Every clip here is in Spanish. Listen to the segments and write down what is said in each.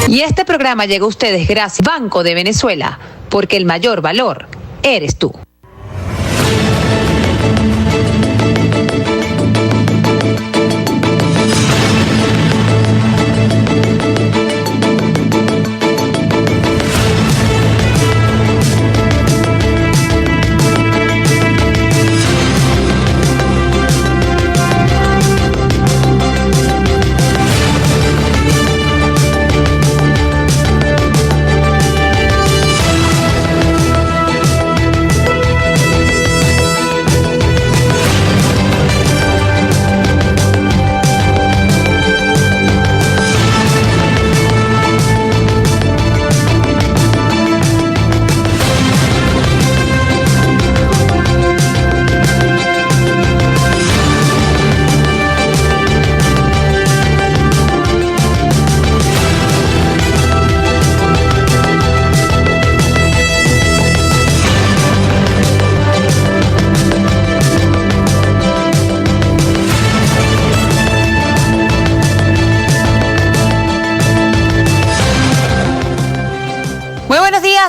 Y este programa llega a ustedes gracias a Banco de Venezuela, porque el mayor valor eres tú.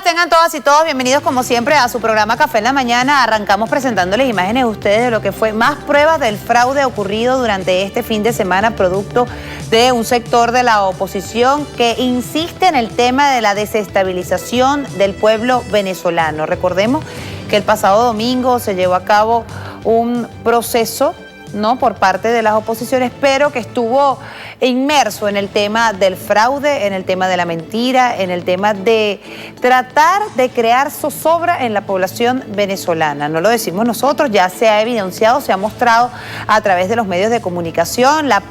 Tengan todas y todos bienvenidos como siempre a su programa Café en la Mañana. Arrancamos presentándoles imágenes a ustedes de lo que fue más pruebas del fraude ocurrido durante este fin de semana, producto de un sector de la oposición que insiste en el tema de la desestabilización del pueblo venezolano. Recordemos que el pasado domingo se llevó a cabo un proceso, ¿no?, por parte de las oposiciones, pero que estuvo inmerso en el tema del fraude, en el tema de la mentira, en el tema de tratar de crear zozobra en la población venezolana. No lo decimos nosotros, ya se ha evidenciado, se ha mostrado a través de los medios de comunicación, los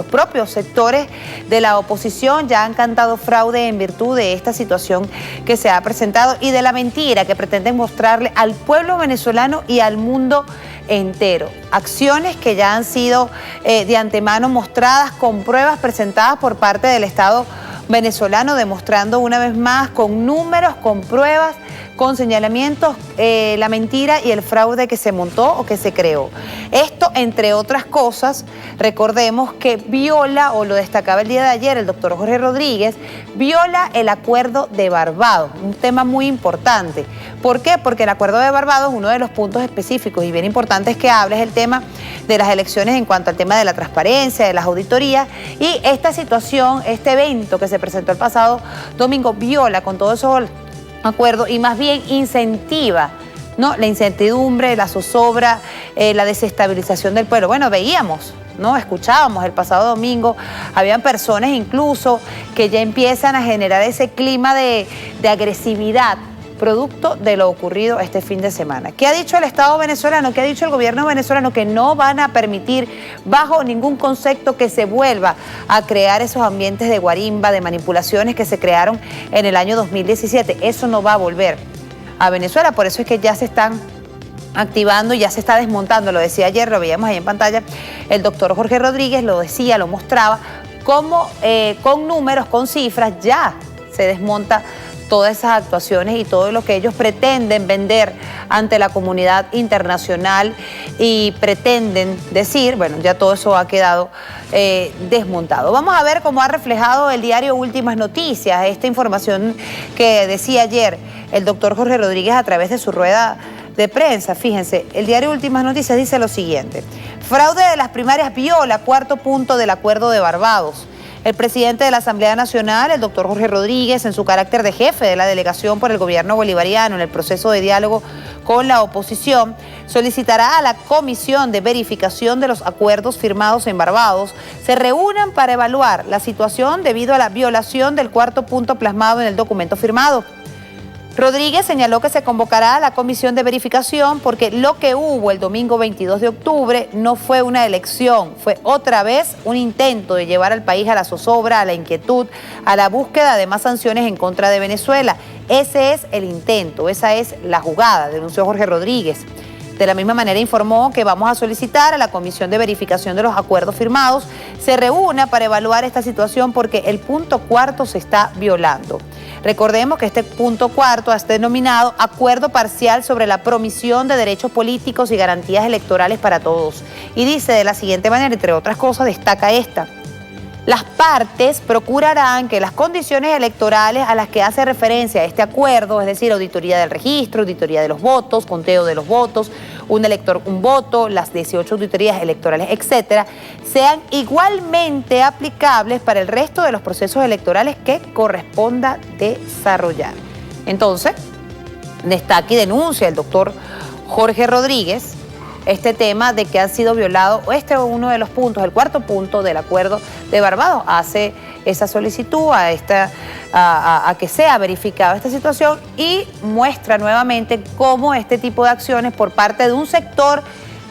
propios sectores de la oposición ya han cantado fraude en virtud de esta situación que se ha presentado y de la mentira que pretenden mostrarle al pueblo venezolano y al mundo entero. Acciones que ya han sido de antemano mostradas con pruebas presentadas por parte del Estado venezolano, demostrando una vez más con números, con pruebas, con señalamientos, la mentira y el fraude que se montó o que se creó. Esto, entre otras cosas, recordemos que viola, o lo destacaba el día de ayer el doctor Jorge Rodríguez, viola el Acuerdo de Barbados, un tema muy importante. ¿Por qué? Porque el Acuerdo de Barbados, uno de los puntos específicos y bien importantes que habla es el tema de las elecciones en cuanto al tema de la transparencia, de las auditorías, y esta situación, este evento que se presentó el pasado domingo, viola con todo eso acuerdo y más bien incentiva, ¿no?, la incertidumbre, la zozobra, la desestabilización del pueblo. Bueno, veíamos, ¿no?, escuchábamos el pasado domingo, habían personas incluso que ya empiezan a generar ese clima de agresividad producto de lo ocurrido este fin de semana. ¿Qué ha dicho el Estado venezolano? ¿Qué ha dicho el gobierno venezolano? Que no van a permitir bajo ningún concepto que se vuelva a crear esos ambientes de guarimba, de manipulaciones que se crearon en el año 2017. Eso no va a volver a Venezuela, por eso es que ya se están activando y ya se está desmontando. Lo decía ayer, lo veíamos ahí en pantalla, el doctor Jorge Rodríguez lo decía, lo mostraba, cómo con números, con cifras, ya se desmonta todas esas actuaciones y todo lo que ellos pretenden vender ante la comunidad internacional y pretenden decir, bueno, ya todo eso ha quedado desmontado. Vamos a ver cómo ha reflejado el diario Últimas Noticias esta información que decía ayer el doctor Jorge Rodríguez a través de su rueda de prensa. Fíjense, el diario Últimas Noticias dice lo siguiente: fraude de las primarias viola cuarto punto del Acuerdo de Barbados. El presidente de la Asamblea Nacional, el doctor Jorge Rodríguez, en su carácter de jefe de la delegación por el gobierno bolivariano en el proceso de diálogo con la oposición, solicitará a la Comisión de Verificación de los Acuerdos firmados en Barbados se reúnan para evaluar la situación debido a la violación del cuarto punto plasmado en el documento firmado. Rodríguez señaló que se convocará a la comisión de verificación porque lo que hubo el domingo 22 de octubre no fue una elección, fue otra vez un intento de llevar al país a la zozobra, a la inquietud, a la búsqueda de más sanciones en contra de Venezuela. Ese es el intento, esa es la jugada, denunció Jorge Rodríguez. De la misma manera informó que vamos a solicitar a la Comisión de Verificación de los Acuerdos firmados se reúna para evaluar esta situación porque el punto cuarto se está violando. Recordemos que este punto cuarto es denominado Acuerdo Parcial sobre la Promisión de Derechos Políticos y Garantías Electorales para Todos. Y dice de la siguiente manera, entre otras cosas, destaca esta: las partes procurarán que las condiciones electorales a las que hace referencia este acuerdo, es decir, auditoría del registro, auditoría de los votos, conteo de los votos, un elector, un voto, las 18 auditorías electorales, etcétera, sean igualmente aplicables para el resto de los procesos electorales que corresponda desarrollar. Entonces, destaca y denuncia el doctor Jorge Rodríguez este tema de que han sido violados. Este es uno de los puntos, el cuarto punto del acuerdo de Barbados. Hace esa solicitud a que sea verificada esta situación y muestra nuevamente cómo este tipo de acciones por parte de un sector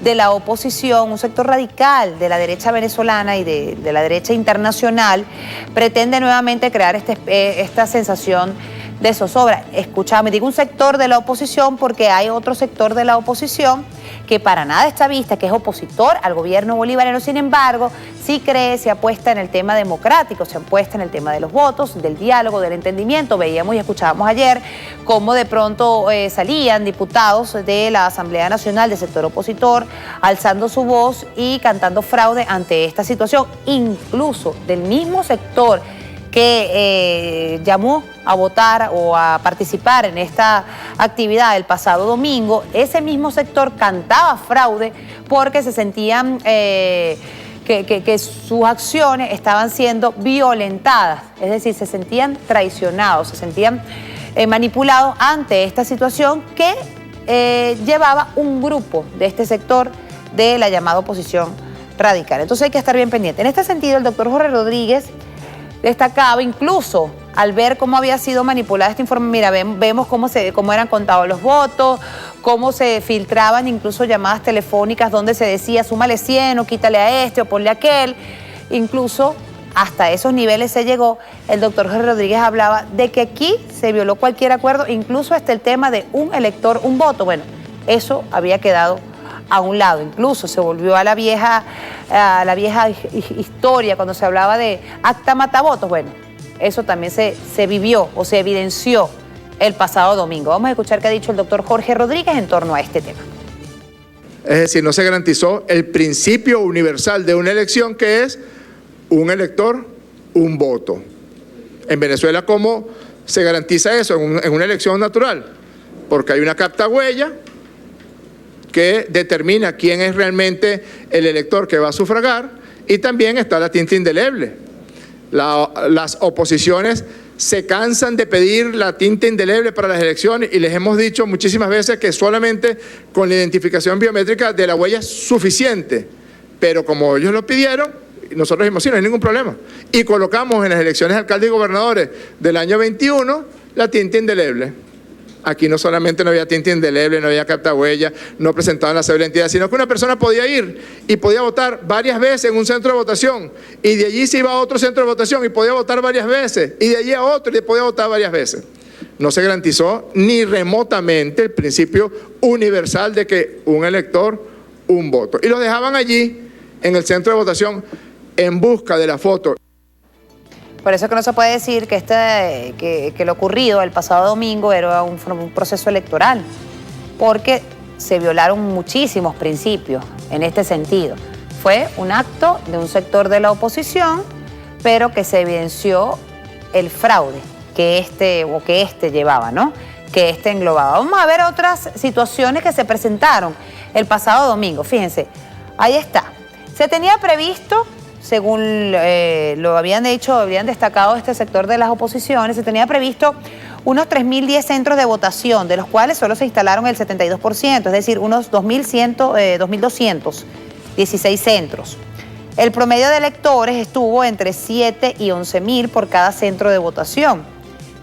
de la oposición, un sector radical de la derecha venezolana y de la derecha internacional, pretende nuevamente crear esta sensación de zozobra. Escúchame, digo un sector de la oposición porque hay otro sector de la oposición que para nada está vista, que es opositor al gobierno bolivariano, sin embargo, sí cree, se apuesta en el tema democrático, se apuesta en el tema de los votos, del diálogo, del entendimiento. Veíamos y escuchábamos ayer cómo de pronto salían diputados de la Asamblea Nacional del sector opositor alzando su voz y cantando fraude ante esta situación, incluso del mismo sector que llamó a votar o a participar en esta actividad el pasado domingo. Ese mismo sector cantaba fraude porque se sentían que sus acciones estaban siendo violentadas, es decir, se sentían traicionados, se sentían manipulados ante esta situación que llevaba un grupo de este sector de la llamada oposición radical. Entonces hay que estar bien pendiente. En este sentido, el doctor Jorge Rodríguez destacaba incluso al ver cómo había sido manipulada este informe. Mira, vemos cómo eran contados los votos, cómo se filtraban incluso llamadas telefónicas donde se decía súmale 100 o quítale a este o ponle a aquel. Incluso hasta esos niveles se llegó. El doctor Jorge Rodríguez hablaba de que aquí se violó cualquier acuerdo, incluso hasta el tema de un elector, un voto. Bueno, eso había quedado a un lado. Incluso se volvió a la vieja historia cuando se hablaba de acta matavotos. Bueno, eso también se vivió o se evidenció el pasado domingo. Vamos a escuchar qué ha dicho el doctor Jorge Rodríguez en torno a este tema. Es decir, no se garantizó el principio universal de una elección, que es un elector, un voto. En Venezuela, ¿cómo se garantiza eso en una elección natural? Porque hay una captahuella que determina quién es realmente el elector que va a sufragar, y también está la tinta indeleble. Las oposiciones se cansan de pedir la tinta indeleble para las elecciones y les hemos dicho muchísimas veces que solamente con la identificación biométrica de la huella es suficiente, pero como ellos lo pidieron, nosotros dijimos sí, no hay ningún problema, y colocamos en las elecciones de alcaldes y gobernadores del año 21 la tinta indeleble. Aquí no solamente no había tinta indeleble, no había captahuella, no presentaban la cédula de identidad, sino que una persona podía ir y podía votar varias veces en un centro de votación, y de allí se iba a otro centro de votación y podía votar varias veces, y de allí a otro y podía votar varias veces. No se garantizó ni remotamente el principio universal de que un elector, un voto. Y los dejaban allí en el centro de votación en busca de la foto. Por eso que no se puede decir que lo ocurrido el pasado domingo era un proceso electoral, porque se violaron muchísimos principios en este sentido. Fue un acto de un sector de la oposición, pero que se evidenció el fraude que este llevaba, ¿no? Que este englobaba. Vamos a ver otras situaciones que se presentaron el pasado domingo. Fíjense, ahí está. Se tenía previsto, según lo habían destacado este sector de las oposiciones, se tenía previsto unos 3.010 centros de votación, de los cuales solo se instalaron el 72%, es decir, unos 2.216 centros. El promedio de electores estuvo entre 7 y 11.000 por cada centro de votación.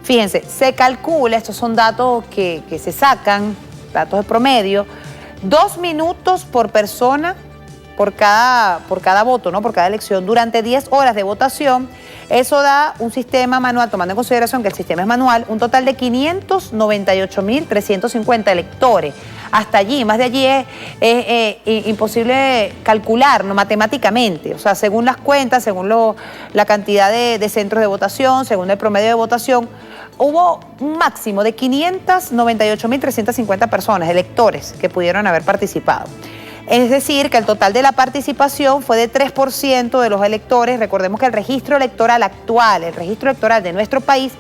Fíjense, se calcula, estos son datos que se sacan, datos de promedio, 2 minutos por persona por cada voto, ¿no? Por cada elección, durante 10 horas de votación. Eso da un sistema manual, tomando en consideración que el sistema es manual, un total de 598.350 electores. Hasta allí, más de allí es imposible calcular, ¿no? Matemáticamente. O sea, según las cuentas, según la cantidad de centros de votación, según el promedio de votación, hubo un máximo de 598.350 personas, electores, que pudieron haber participado. Es decir, que el total de la participación fue de 3% de los electores. Recordemos que el registro electoral actual, el registro electoral de nuestro país,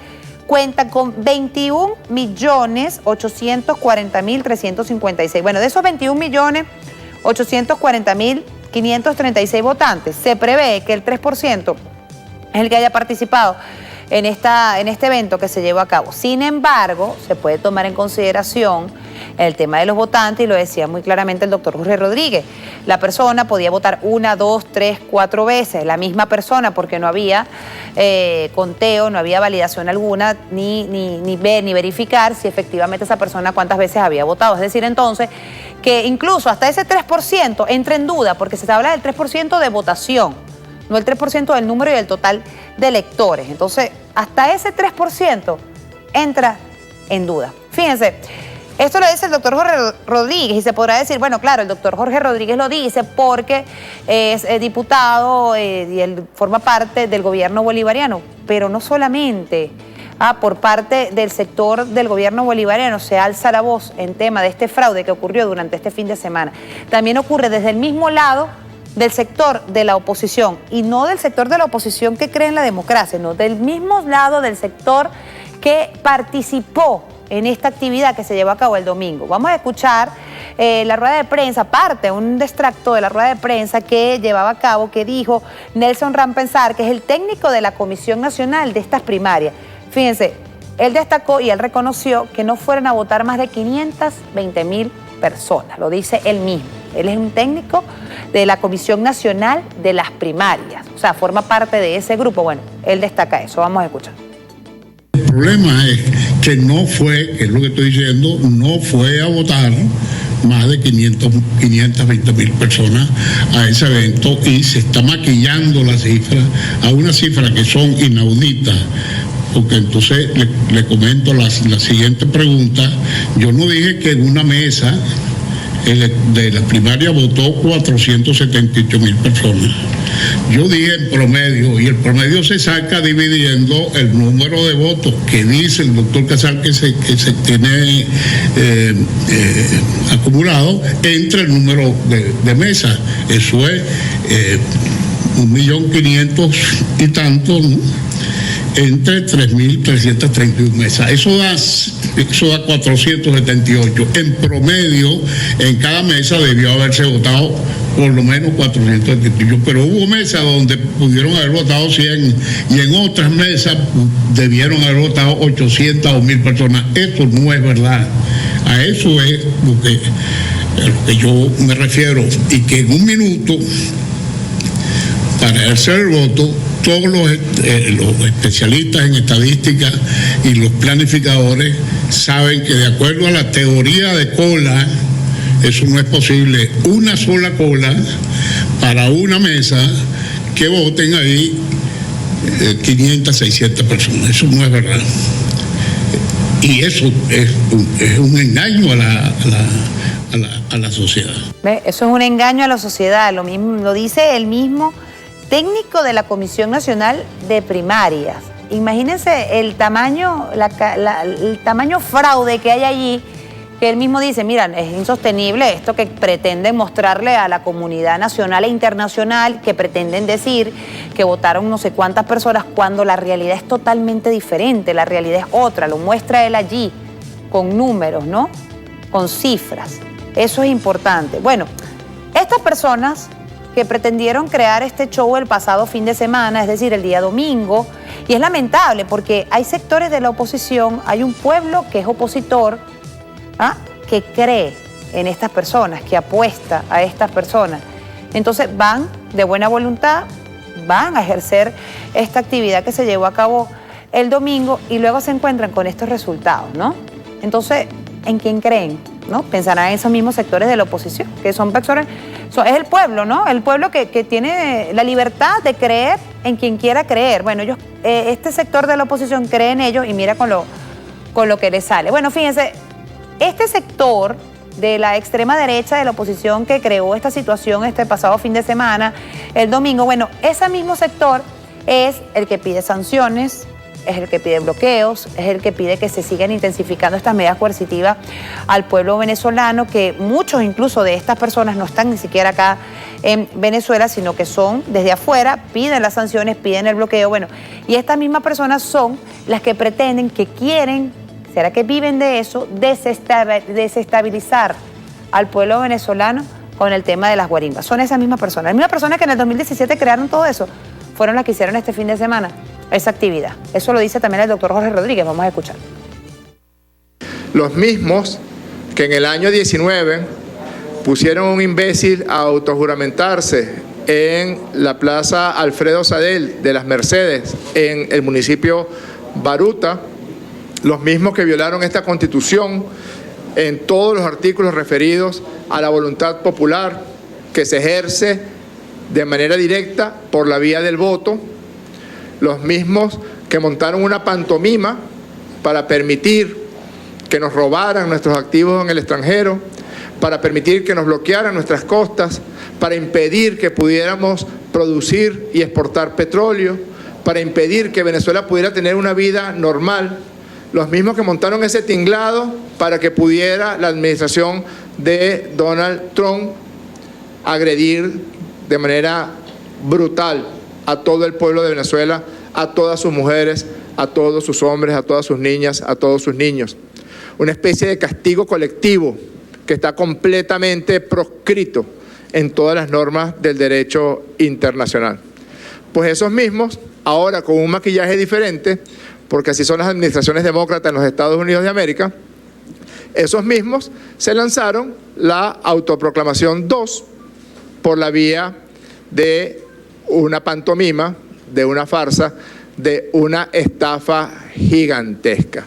cuenta con 21.840.356. Bueno, de esos 21.840.536 votantes, se prevé que el 3% es el que haya participado en este evento que se llevó a cabo. Sin embargo, se puede tomar en consideración el tema de los votantes, y lo decía muy claramente el doctor Jorge Rodríguez. La persona podía votar 1, 2, 3, 4 veces, la misma persona, porque no había conteo, no había validación alguna, ni verificar si efectivamente esa persona cuántas veces había votado. Es decir, entonces, que incluso hasta ese 3% entra en duda, porque se habla del 3% de votación, no el 3% del número y del total de electores. Entonces, hasta ese 3% entra en duda. Fíjense, esto lo dice el doctor Jorge Rodríguez, y se podrá decir, bueno, claro, el doctor Jorge Rodríguez lo dice porque es diputado y él forma parte del gobierno bolivariano, pero no solamente. Por parte del sector del gobierno bolivariano se alza la voz en tema de este fraude que ocurrió durante este fin de semana. También ocurre desde el mismo lado del sector de la oposición, y no del sector de la oposición que cree en la democracia, no, del mismo lado del sector que participó en esta actividad que se llevó a cabo el domingo. Vamos a escuchar la rueda de prensa, un extracto de la rueda de prensa que llevaba a cabo, que dijo Nelson Rampensar, que es el técnico de la Comisión Nacional de estas primarias. Fíjense, él destacó y él reconoció que no fueron a votar más de 520.000 personas, lo dice él mismo. Él es un técnico de la Comisión Nacional de las Primarias, o sea, forma parte de ese grupo. Bueno, él destaca eso, vamos a escuchar. El problema es que no fue, que es lo que estoy diciendo, no fue a votar más de 520.000 personas a ese evento, y se está maquillando la cifra a una cifra que son inauditas. Porque entonces le comento la siguiente pregunta. Yo no dije que en una mesa de la primaria votó 478.000 personas. Yo dije en promedio, y el promedio se saca dividiendo el número de votos que dice el doctor Casal que se tiene acumulado entre el número de mesas. Eso es 1.500.000 y tanto, ¿no? Entre 3.331 mesas. Eso da 478. En promedio, en cada mesa debió haberse votado por lo menos 478. Pero hubo mesas donde pudieron haber votado 100, y en otras mesas debieron haber votado 800 o 1.000 personas. Eso no es verdad. A eso es lo que yo me refiero. Y que en un minuto, para hacer el voto, todos los especialistas en estadística y los planificadores saben que, de acuerdo a la teoría de cola, eso no es posible. Una sola cola para una mesa que voten ahí 500, 600 personas. Eso no es verdad. Y eso es un engaño a la sociedad. Eso es un engaño a la sociedad. Lo mismo lo dice el mismo técnico de la Comisión Nacional de Primarias. Imagínense el tamaño, el tamaño fraude que hay allí, que él mismo dice, mira, es insostenible esto que pretenden mostrarle a la comunidad nacional e internacional, que pretenden decir que votaron no sé cuántas personas, cuando la realidad es totalmente diferente, la realidad es otra, lo muestra él allí, con números, ¿no? Con cifras. Eso es importante. Bueno, estas personas que pretendieron crear este show el pasado fin de semana, es decir, el día domingo, y es lamentable porque hay sectores de la oposición, hay un pueblo que es opositor, que cree en estas personas, que apuesta a estas personas. Entonces van de buena voluntad, van a ejercer esta actividad que se llevó a cabo el domingo, y luego se encuentran con estos resultados, ¿no? Entonces, ¿en quién creen? ¿No? Pensarán en esos mismos sectores de la oposición, que son personas, es el pueblo, ¿no? El pueblo que tiene la libertad de creer en quien quiera creer. Bueno, ellos, este sector de la oposición cree en ellos, y mira con lo que les sale. Bueno, fíjense, este sector de la extrema derecha de la oposición que creó esta situación este pasado fin de semana, el domingo, bueno, ese mismo sector es el que pide sanciones, es el que pide bloqueos, es el que pide que se sigan intensificando estas medidas coercitivas al pueblo venezolano, que muchos incluso de estas personas no están ni siquiera acá en Venezuela, sino que son desde afuera, piden las sanciones, piden el bloqueo. Bueno, y estas mismas personas son las que pretenden, que quieren, ¿será que viven de eso?, desestabilizar al pueblo venezolano con el tema de las guarimbas. Son esas mismas personas. Las mismas personas que en el 2017 crearon todo eso, fueron las que hicieron este fin de semana esa actividad. Eso lo dice también el doctor Jorge Rodríguez. Vamos a escuchar. Los mismos que en el año 19 pusieron a un imbécil a autojuramentarse en la plaza Alfredo Sadel de las Mercedes, en el municipio Baruta, los mismos que violaron esta Constitución en todos los artículos referidos a la voluntad popular que se ejerce de manera directa por la vía del voto, los mismos que montaron una pantomima para permitir que nos robaran nuestros activos en el extranjero, para permitir que nos bloquearan nuestras costas, para impedir que pudiéramos producir y exportar petróleo, para impedir que Venezuela pudiera tener una vida normal. Los mismos que montaron ese tinglado para que pudiera la administración de Donald Trump agredir de manera brutal a todo el pueblo de Venezuela, a todas sus mujeres, a todos sus hombres, a todas sus niñas, a todos sus niños. Una especie de castigo colectivo que está completamente proscrito en todas las normas del derecho internacional. Pues esos mismos, ahora con un maquillaje diferente, porque así son las administraciones demócratas en los Estados Unidos de América, esos mismos se lanzaron la autoproclamación 2 por la vía de una pantomima, de una farsa, de una estafa gigantesca.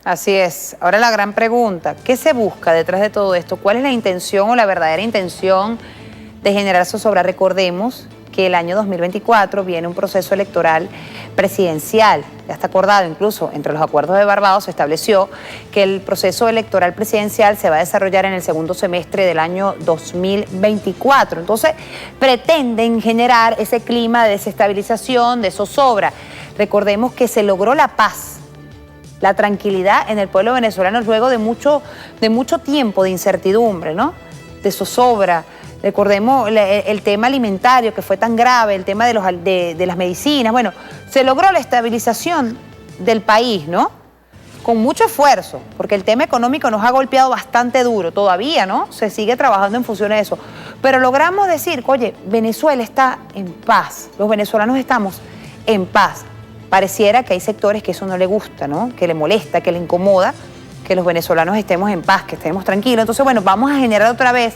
Así es. Ahora la gran pregunta, ¿qué se busca detrás de todo esto? ¿Cuál es la intención o la verdadera intención de generar zozobra? Recordemos que el año 2024 viene un proceso electoral presidencial. Ya está acordado, incluso entre los acuerdos de Barbados se estableció que el proceso electoral presidencial se va a desarrollar en el segundo semestre del año 2024. Entonces, pretenden generar ese clima de desestabilización, de zozobra. Recordemos que se logró la paz, la tranquilidad en el pueblo venezolano luego de mucho tiempo de incertidumbre, ¿no? De zozobra. Recordemos el tema alimentario que fue tan grave, el tema de las medicinas. Bueno, se logró la estabilización del país, ¿no? Con mucho esfuerzo, porque el tema económico nos ha golpeado bastante duro todavía, ¿no? Se sigue trabajando en función de eso. Pero logramos decir, oye, Venezuela está en paz, los venezolanos estamos en paz. Pareciera que hay sectores que eso no le gusta, ¿no? Que le molesta, que le incomoda, que los venezolanos estemos en paz, que estemos tranquilos. Entonces, bueno, vamos a generar otra vez.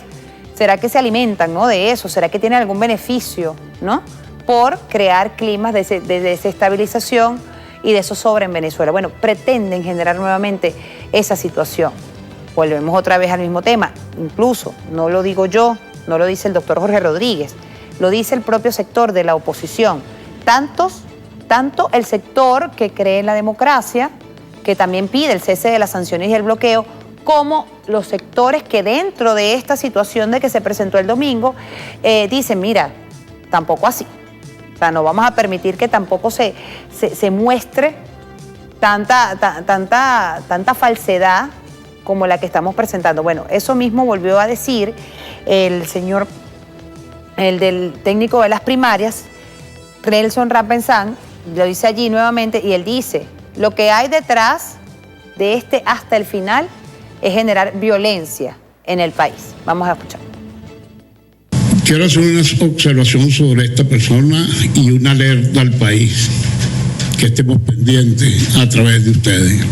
¿Será que se alimentan, ¿no?, de eso? ¿Será que tienen algún beneficio, ¿no?, por crear climas de desestabilización y de zozobra en Venezuela? Bueno, pretenden generar nuevamente esa situación. Volvemos otra vez al mismo tema. Incluso, no lo digo yo, no lo dice el doctor Jorge Rodríguez, lo dice el propio sector de la oposición. Tanto el sector que cree en la democracia, que también pide el cese de las sanciones y el bloqueo, como los sectores que dentro de esta situación de que se presentó el domingo dicen, mira, tampoco así. O sea, no vamos a permitir que tampoco se muestre tanta falsedad como la que estamos presentando. Bueno, eso mismo volvió a decir el del técnico de las primarias, Nelson Rapenzán, lo dice allí nuevamente, y él dice, lo que hay detrás de este hasta el final es generar violencia en el país. Vamos a escuchar. Quiero hacer una observación sobre esta persona y una alerta al país, que estemos pendientes a través de ustedes.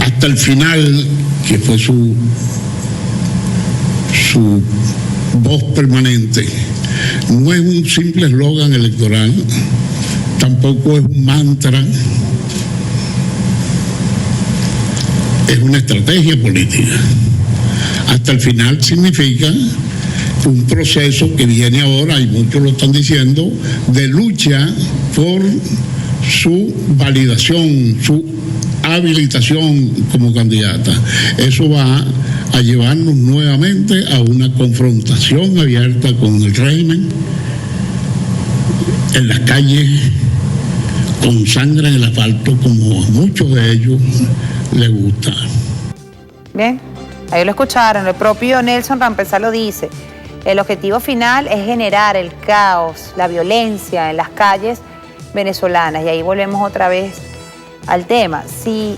Hasta el final, que fue su voz permanente, no es un simple eslogan electoral, tampoco es un mantra, es una estrategia política. Hasta el final significa un proceso que viene ahora, y muchos lo están diciendo, de lucha por su validación, su habilitación como candidata. Eso va a llevarnos nuevamente a una confrontación abierta con el régimen en las calles con sangre en el asfalto, como a muchos de ellos les gusta. Bien, ahí lo escucharon, el propio Nelson Rampensal lo dice. El objetivo final es generar el caos, la violencia en las calles venezolanas. Y ahí volvemos otra vez al tema. Si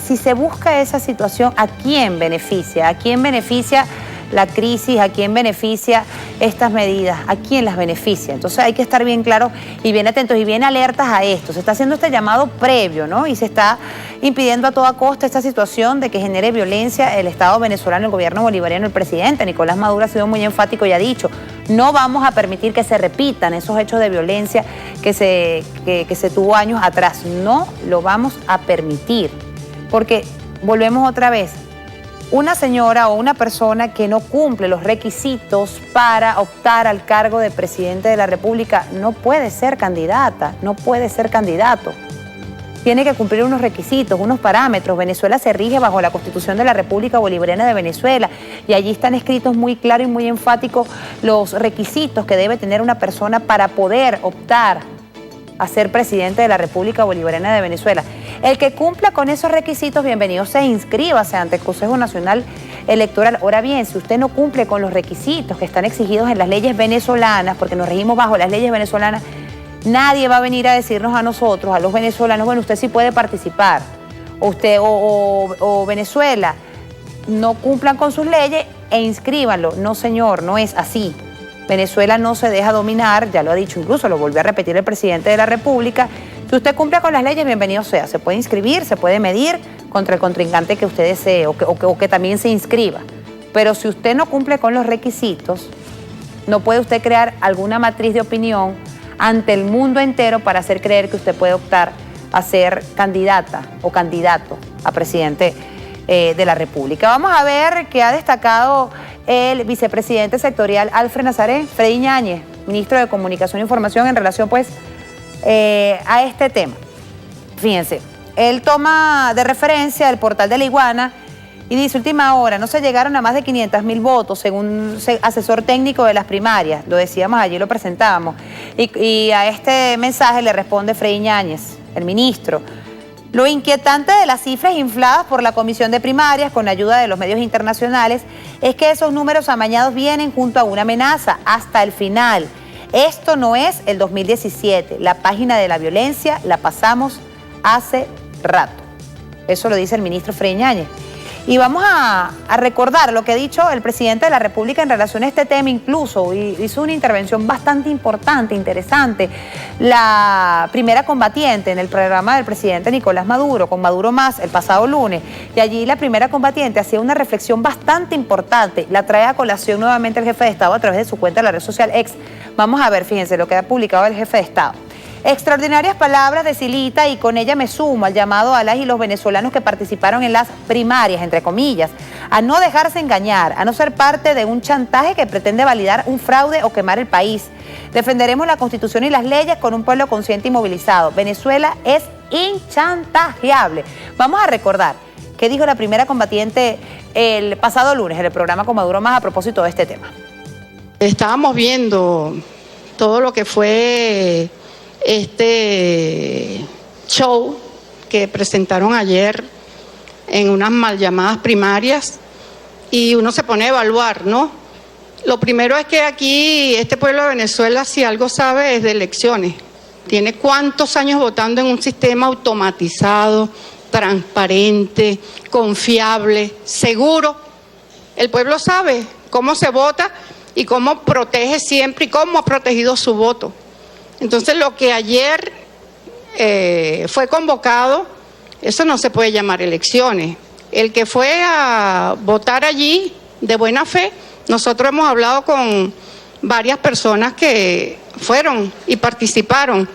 se busca esa situación, ¿a quién beneficia? ¿A quién beneficia la crisis? ¿A quién beneficia estas medidas? ¿A quién las beneficia? Entonces hay que estar bien claros y bien atentos y bien alertas a esto. Se está haciendo este llamado previo, ¿no? Y se está impidiendo a toda costa esta situación de que genere violencia el Estado venezolano, el gobierno bolivariano, el presidente Nicolás Maduro ha sido muy enfático y ha dicho: no vamos a permitir que se repitan esos hechos de violencia que se tuvo años atrás. No lo vamos a permitir. Porque volvemos otra vez, una señora o una persona que no cumple los requisitos para optar al cargo de presidente de la República no puede ser candidata, no puede ser candidato. Tiene que cumplir unos requisitos, unos parámetros. Venezuela se rige bajo la Constitución de la República Bolivariana de Venezuela y allí están escritos muy claro y muy enfáticos los requisitos que debe tener una persona para poder optar a ser presidente de la República Bolivariana de Venezuela. El que cumpla con esos requisitos, bienvenido sea, inscríbase ante el Consejo Nacional Electoral. Ahora bien, si usted no cumple con los requisitos que están exigidos en las leyes venezolanas, porque nos regimos bajo las leyes venezolanas, nadie va a venir a decirnos a nosotros, a los venezolanos, bueno, usted sí puede participar. O Venezuela, no cumplan con sus leyes e inscríbanlo. No, señor, no es así. Venezuela no se deja dominar, ya lo ha dicho, incluso lo volvió a repetir el presidente de la República. Si usted cumple con las leyes, bienvenido sea. Se puede inscribir, se puede medir contra el contrincante que usted desee o que también se inscriba. Pero si usted no cumple con los requisitos, no puede usted crear alguna matriz de opinión ante el mundo entero para hacer creer que usted puede optar a ser candidata o candidato a presidente de la República. Vamos a ver qué ha destacado el vicepresidente sectorial Alfred Nazaré, Freddy Ñáñez, ministro de Comunicación e Información, en relación pues a este tema. Fíjense, él toma de referencia el portal de La Iguana y dice: última hora, no se llegaron a más de 500.000 votos según asesor técnico de las primarias. Lo decíamos allí, lo presentábamos. Y a este mensaje le responde Freddy Ñáñez, el ministro: lo inquietante de las cifras infladas por la Comisión de Primarias con ayuda de los medios internacionales es que esos números amañados vienen junto a una amenaza hasta el final. Esto no es el 2017. La página de la violencia la pasamos hace rato. Eso lo dice el ministro Freddy Ñáñez. Y vamos a recordar lo que ha dicho el presidente de la República en relación a este tema. Incluso hizo una intervención bastante importante, interesante, la primera combatiente en el programa del presidente Nicolás Maduro, con Maduro Más, el pasado lunes. Y allí la primera combatiente hacía una reflexión bastante importante. La trae a colación nuevamente el jefe de Estado a través de su cuenta de la red social X. Vamos a ver, fíjense lo que ha publicado el jefe de Estado. Extraordinarias palabras de Silita, y con ella me sumo al llamado a las y los venezolanos que participaron en las primarias, entre comillas, a no dejarse engañar, a no ser parte de un chantaje que pretende validar un fraude o quemar el país. Defenderemos la Constitución y las leyes con un pueblo consciente y movilizado. Venezuela es inchantajeable. Vamos a recordar qué dijo la primera combatiente el pasado lunes en el programa con Maduro Más a propósito de este tema. Estábamos viendo todo lo que fue este show que presentaron ayer en unas mal llamadas primarias, y uno se pone a evaluar, ¿no? Lo primero es que aquí este pueblo de Venezuela, si algo sabe, es de elecciones. Tiene cuántos años votando en un sistema automatizado, transparente, confiable, seguro. El pueblo sabe cómo se vota y cómo protege siempre y cómo ha protegido su voto. Entonces, lo que ayer fue convocado, eso no se puede llamar elecciones. El que fue a votar allí de buena fe, nosotros hemos hablado con varias personas que fueron y participaron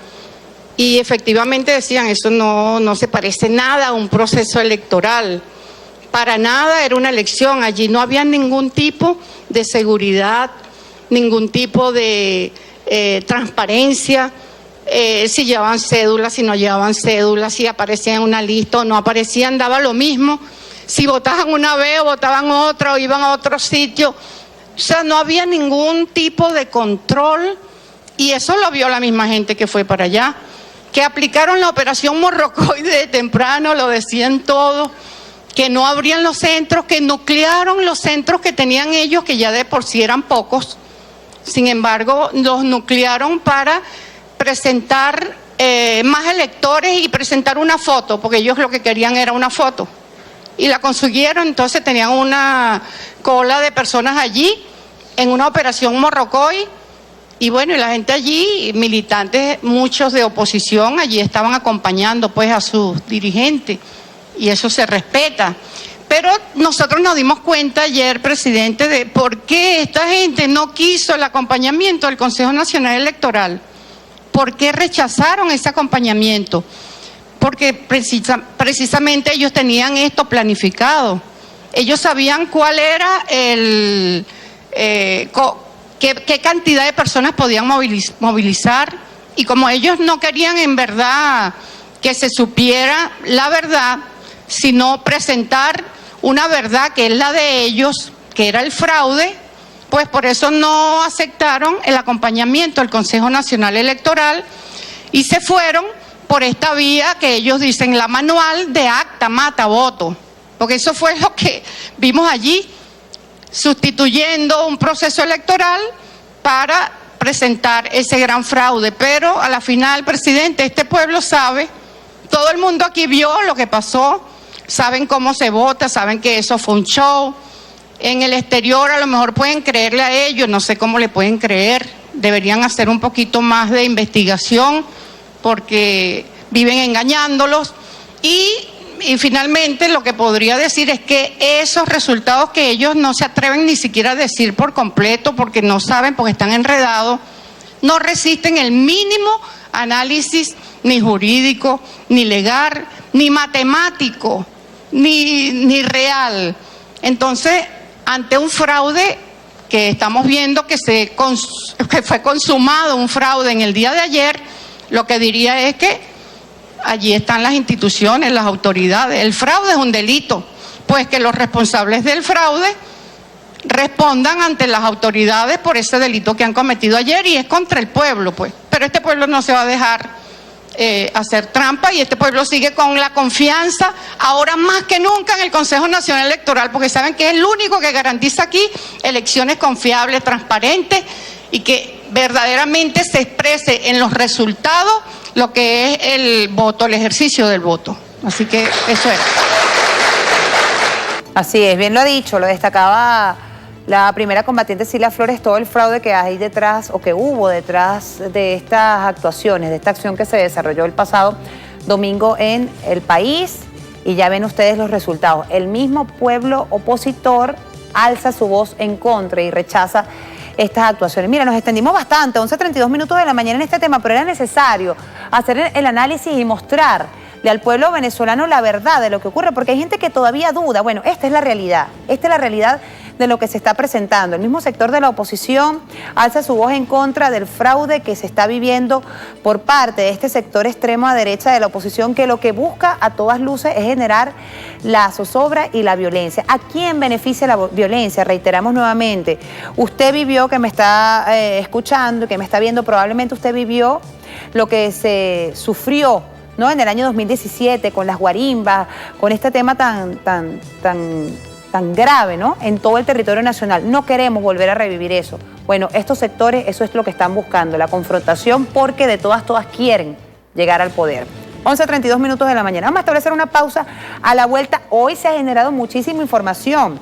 y efectivamente decían: eso no se parece nada a un proceso electoral. Para nada era una elección. Allí no había ningún tipo de seguridad, ningún tipo de transparencia, si llevaban cédulas, si no llevaban cédulas, si aparecían en una lista o no aparecían, daba lo mismo, si votaban una vez o votaban otra o iban a otro sitio. O sea, no había ningún tipo de control Y eso lo vio la misma gente que fue para allá. Que aplicaron la operación Morrocoy de temprano, lo decían todos, que no abrían los centros, que nuclearon los centros que tenían ellos, que ya de por sí eran pocos. Sin embargo, los nuclearon para presentar más electores y presentar una foto, porque ellos lo que querían era una foto. Y la consiguieron, entonces tenían una cola de personas allí en una operación Morrocoy. Y bueno, y la gente allí, militantes, muchos de oposición, allí estaban acompañando pues a sus dirigentes. Y eso se respeta. Pero nosotros nos dimos cuenta ayer, presidente, de por qué esta gente no quiso el acompañamiento del Consejo Nacional Electoral. ¿Por qué rechazaron ese acompañamiento? Porque precisamente ellos tenían esto planificado. Ellos sabían cuál era qué cantidad de personas podían movilizar. Y como ellos no querían en verdad que se supiera la verdad, sino presentar una verdad que es la de ellos, que era el fraude, pues por eso no aceptaron el acompañamiento del Consejo Nacional Electoral y se fueron por esta vía que ellos dicen, la manual de acta, mata, voto. Porque eso fue lo que vimos allí, sustituyendo un proceso electoral para presentar ese gran fraude. Pero a la final, presidente, este pueblo sabe, todo el mundo aquí vio lo que pasó, saben cómo se vota, saben que eso fue un show. En el exterior a lo mejor pueden creerle a ellos, no sé cómo le pueden creer, deberían hacer un poquito más de investigación porque viven engañándolos. Y finalmente lo que podría decir es que esos resultados que ellos no se atreven ni siquiera a decir por completo porque no saben, porque están enredados, no resisten el mínimo análisis ni jurídico, ni legal, ni matemático, ni real. Entonces, ante un fraude que estamos viendo que fue consumado un fraude en el día de ayer, lo que diría es que allí están las instituciones, las autoridades. El fraude es un delito, pues que los responsables del fraude respondan ante las autoridades por ese delito que han cometido ayer y es contra el pueblo, pues. Pero este pueblo no se va a dejar hacer trampa y este pueblo sigue con la confianza ahora más que nunca en el Consejo Nacional Electoral porque saben que es el único que garantiza aquí elecciones confiables, transparentes y que verdaderamente se exprese en los resultados lo que es el voto, el ejercicio del voto. Así que eso es. Así es, bien lo ha dicho, lo destacaba la primera combatiente Cilia Flores, todo el fraude que hay detrás o que hubo detrás de estas actuaciones, de esta acción que se desarrolló el pasado domingo en el país y ya ven ustedes los resultados. El mismo pueblo opositor alza su voz en contra y rechaza estas actuaciones. Mira, nos extendimos bastante, 11:32 minutos de la mañana en este tema, pero era necesario hacer el análisis y mostrarle al pueblo venezolano la verdad de lo que ocurre, porque hay gente que todavía duda. Bueno, esta es la realidad de lo que se está presentando. El mismo sector de la oposición alza su voz en contra del fraude que se está viviendo por parte de este sector extremo a derecha de la oposición, que lo que busca a todas luces es generar la zozobra y la violencia. ¿A quién beneficia la violencia? Reiteramos nuevamente, usted vivió, que me está escuchando, que me está viendo, probablemente usted vivió lo que se sufrió, ¿no?, en el año 2017 con las guarimbas, con este tema tan grave, ¿no?, en todo el territorio nacional. No queremos volver a revivir eso. Bueno, estos sectores, eso es lo que están buscando, la confrontación, porque de todas quieren llegar al poder. 11:32 minutos de la mañana. Vamos a establecer una pausa. A la vuelta, hoy se ha generado muchísima información.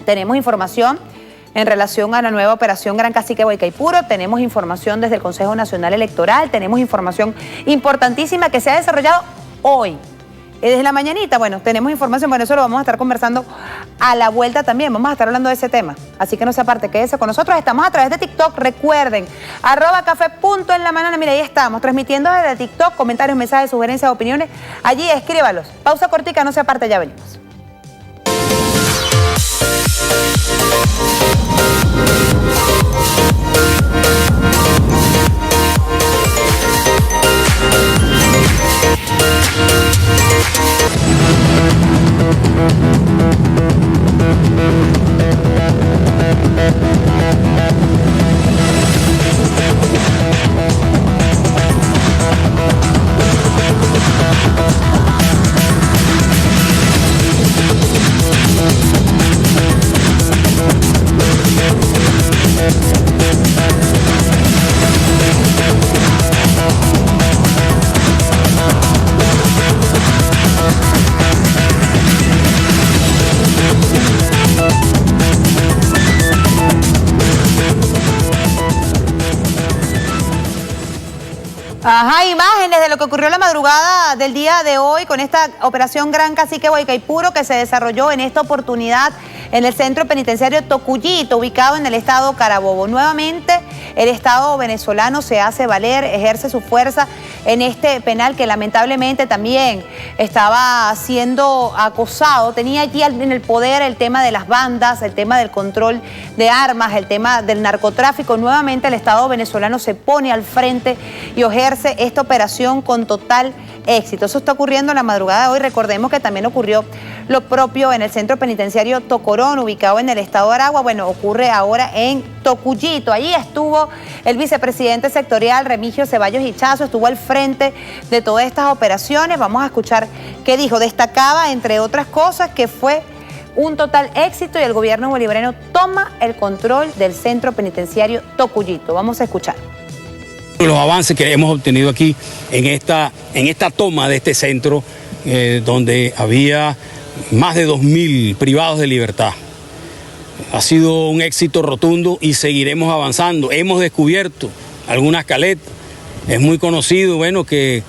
Tenemos información en relación a la nueva operación Gran Cacique Guaycaipuro, tenemos información desde el Consejo Nacional Electoral, tenemos información importantísima que se ha desarrollado hoy. Desde la mañanita, bueno, tenemos información, bueno, eso lo vamos a estar conversando a la vuelta también, vamos a estar hablando de ese tema. Así que no se aparte, quédese con nosotros, estamos a través de TikTok, recuerden, @café.enlamañana, mira, ahí estamos, transmitiendo desde TikTok, comentarios, mensajes, sugerencias, opiniones, allí escríbalos. Pausa cortica, no se aparte, ya venimos. Ajá, imágenes de lo que ocurrió la madrugada del día de hoy con esta operación Gran Cacique Guaycaipuro que se desarrolló en esta oportunidad en el centro penitenciario Tocuyito, ubicado en el estado Carabobo. Nuevamente, el Estado venezolano se hace valer, ejerce su fuerza en este penal que lamentablemente también estaba siendo acosado. Tenía allí en el poder el tema de las bandas, el tema del control de armas, el tema del narcotráfico. Nuevamente el Estado venezolano se pone al frente y ejerce esta operación con total éxito. Eso está ocurriendo en la madrugada de hoy. Recordemos que también ocurrió lo propio en el centro penitenciario Tocorón, ubicado en el estado de Aragua. Bueno, ocurre ahora en Tocuyito. Allí estuvo el vicepresidente sectorial Remigio Ceballos Hichazo, estuvo al frente de todas estas operaciones. Vamos a escuchar qué dijo. Destacaba, entre otras cosas, que fue un total éxito y el gobierno bolivariano toma el control del centro penitenciario Tocuyito. Vamos a escuchar. Los avances que hemos obtenido aquí en esta toma de este centro, donde había más de 2.000 privados de libertad. Ha sido un éxito rotundo y seguiremos avanzando. Hemos descubierto algunas caletas. Es muy conocido, bueno, que